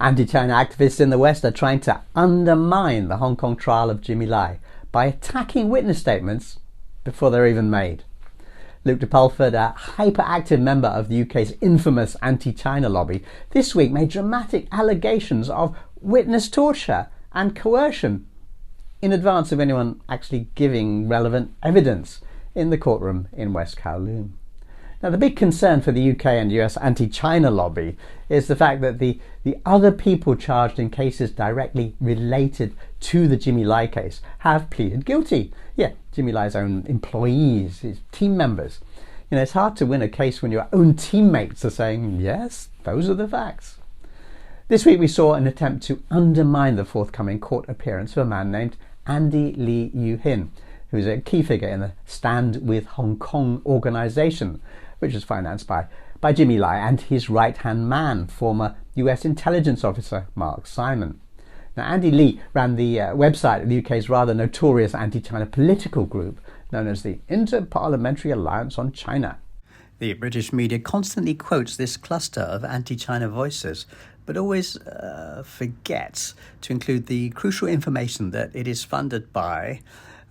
Anti-China activists in the West are trying to undermine the Hong Kong trial of Jimmy Lai by attacking witness statements before they're even made. Luke de Pulford, a hyperactive member of the UK's infamous anti-China lobby, this week made dramatic allegations of witness torture and coercion in advance of anyone actually giving relevant evidence in the courtroom in West Kowloon. Now, the big concern for the UK and US anti-China lobby is the fact that the other people charged in cases directly related to the Jimmy Lai case have pleaded guilty. Yeah, Jimmy Lai's own employees, his team members. You know, it's hard to win a case when your own teammates are saying, yes, those are the facts. This week we saw an attempt to undermine the forthcoming court appearance of a man named Andy Lee Yu-hin, who's a key figure in the Stand With Hong Kong organisation, which was financed by Jimmy Lai and his right-hand man, former US intelligence officer Mark Simon. Now, Andy Lee ran the website of the UK's rather notorious anti-China political group known as the Inter-Parliamentary Alliance on China. The British media constantly quotes this cluster of anti-China voices, but always forgets to include the crucial information that it is funded by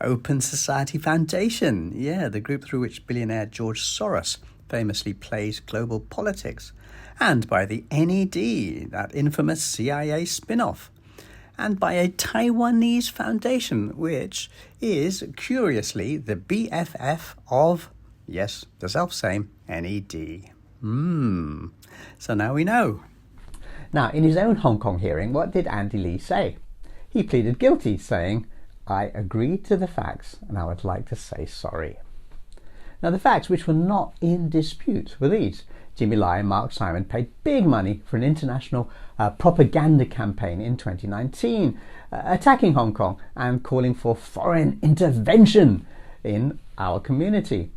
Open Society Foundation, the group through which billionaire George Soros famously plays global politics, and by the N.E.D, that infamous CIA spin-off, and by a Taiwanese foundation, which is, curiously, the BFF of, yes, the self-same N.E.D. So now we know. Now, in his own Hong Kong hearing, what did Andy Lee say? He pleaded guilty, saying, "I agree to the facts and I would like to say sorry." Now, the facts which were not in dispute were these. Jimmy Lai and Mark Simon paid big money for an international propaganda campaign in 2019, attacking Hong Kong and calling for foreign intervention in our community.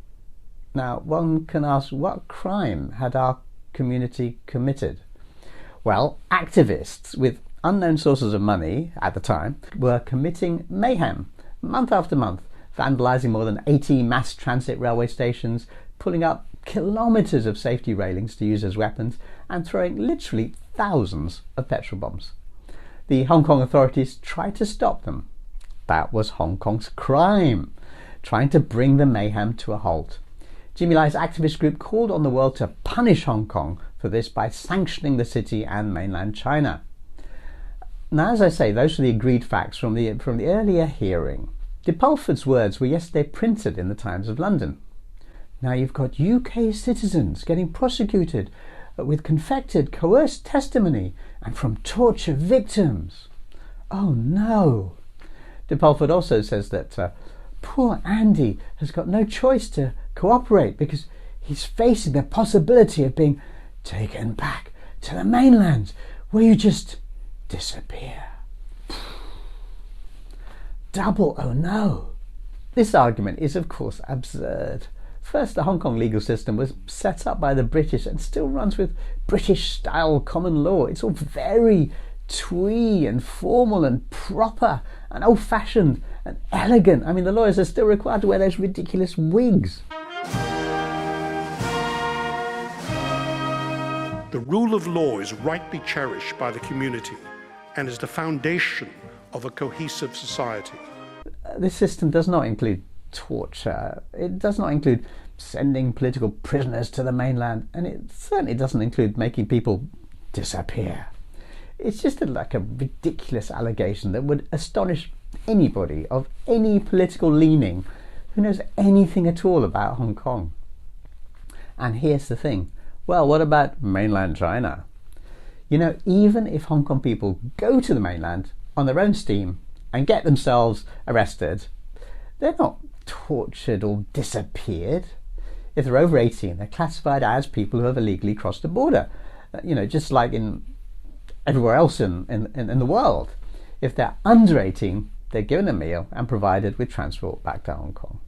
Now, one can ask, what crime had our community committed? Well, activists with unknown sources of money at the time were committing mayhem month after month, vandalising more than 80 mass transit railway stations, pulling up kilometres of safety railings to use as weapons, and throwing literally thousands of petrol bombs. The Hong Kong authorities tried to stop them. That was Hong Kong's crime, trying to bring the mayhem to a halt. Jimmy Lai's activist group called on the world to punish Hong Kong for this by sanctioning the city and mainland China. Now, as I say, those were the agreed facts from the earlier hearing. De Pulford's words were yesterday printed in the Times of London. Now you've got UK citizens getting prosecuted with confected, coerced testimony and from torture victims. Oh no! De Pulford also says that poor Andy has got no choice to cooperate because he's facing the possibility of being taken back to the mainland where you just disappear. Double oh no! This argument is of course absurd. First, the Hong Kong legal system was set up by the British and still runs with British-style common law. It's all very twee and formal and proper and old-fashioned and elegant. I mean, the lawyers are still required to wear those ridiculous wigs. The rule of law is rightly cherished by the community and is the foundation of a cohesive society. This system does not include torture. It does not include sending political prisoners to the mainland, and it certainly doesn't include making people disappear. It's just like a ridiculous allegation that would astonish anybody of any political leaning who knows anything at all about Hong Kong. And here's the thing. Well, what about mainland China? You know, even if Hong Kong people go to the mainland on their own steam and get themselves arrested, they're not tortured or disappeared. If they're over 18, they're classified as people who have illegally crossed the border, just like in everywhere else in the world. If they're under 18, they're given a meal and provided with transport back to Hong Kong.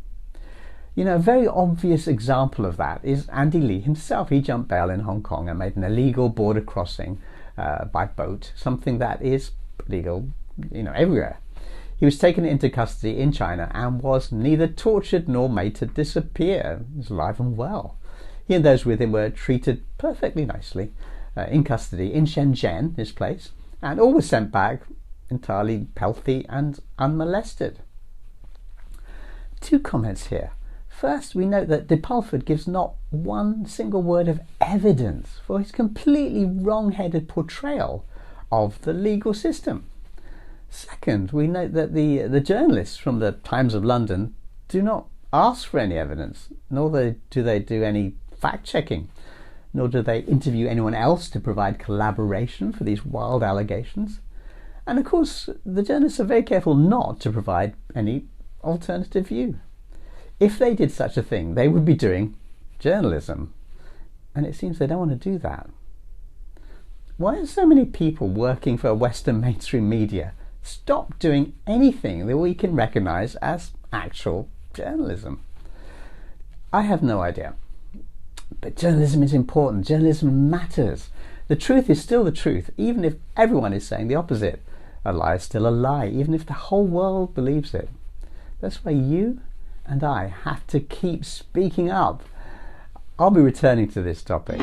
You know, a very obvious example of that is Andy Lee himself. He jumped bail in Hong Kong and made an illegal border crossing by boat, something that is legal, everywhere. He was taken into custody in China and was neither tortured nor made to disappear. He was alive and well. He and those with him were treated perfectly nicely. in custody in Shenzhen, his place, and all was sent back entirely healthy and unmolested. 2 comments here. First, we note that de Pulford gives not one single word of evidence for his completely wrong-headed portrayal of the legal system. Second, we note that the journalists from the Times of London do not ask for any evidence, nor do they do any fact-checking, nor do they interview anyone else to provide collaboration for these wild allegations. And of course, the journalists are very careful not to provide any alternative view. If they did such a thing, they would be doing journalism. And it seems they don't want to do that. Why are so many people working for Western mainstream media stop doing anything that we can recognise as actual journalism? I have no idea. But journalism is important. Journalism matters. The truth is still the truth, even if everyone is saying the opposite. A lie is still a lie, even if the whole world believes it. That's why you and I have to keep speaking up. I'll be returning to this topic.